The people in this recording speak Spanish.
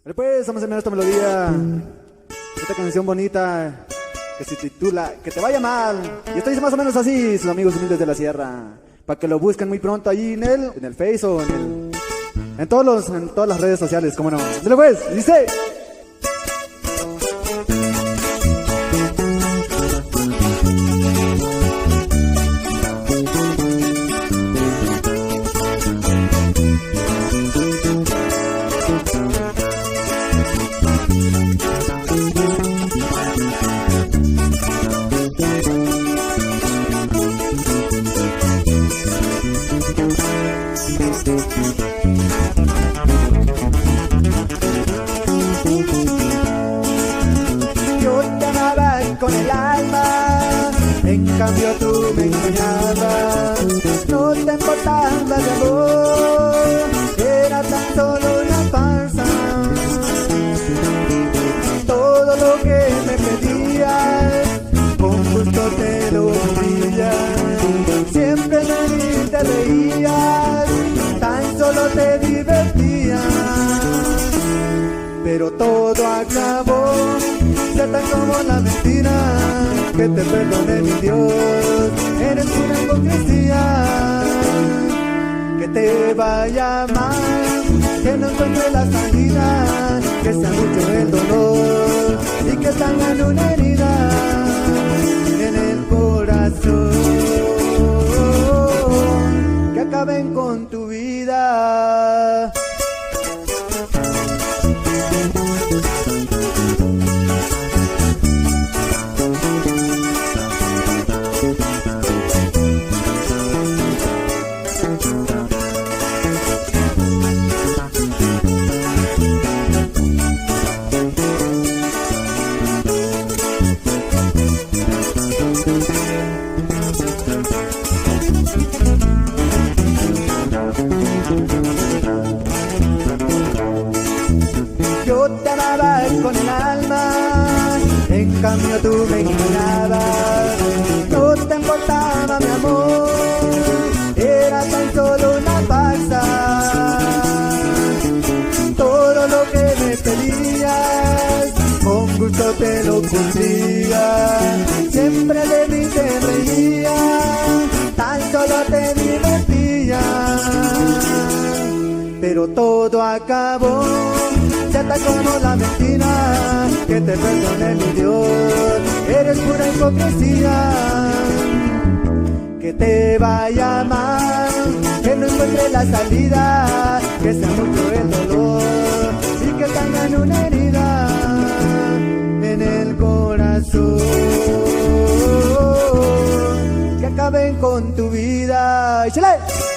Después vamos a terminar esta melodía, esta canción bonita que se titula Que te vaya mal. Y esto dice más o menos así, sus amigos humildes de la sierra, para que lo busquen muy pronto allí en el Face o en todas las redes sociales, cómo no. Dale pues, dice. Yo te amaba con el alma, en cambio tú me engañabas. No te importaba mi amor, era tan solo una farsa. Todo lo que me pedías, con gusto te lo cumplía. Siempre me te reías, tan solo te divertías. Pero todo acabó, ya tan como la mentira. Que te perdone mi Dios, eres una hipocresía. Que te vaya mal, que no encuentre la salida, que sea mucho el dolor y que tengan una herida en el corazón. Que acaben con tu vida. Yo te amaba con el alma, en cambio tú me engañabas. No te importaba mi amor, era tan solo una farsa. Todo lo que me pedías, con gusto te lo cumplía. Siempre de mí te reías, tan solo te divertías. Pero todo acabó, ya está como la mentira. Que te perdone mi Dios, eres pura hipocresía. Que te vaya mal, que no encuentre la salida, que sea mucho el dolor y que tengan una herida en el corazón. Que acaben con tu vida. ¡Échale!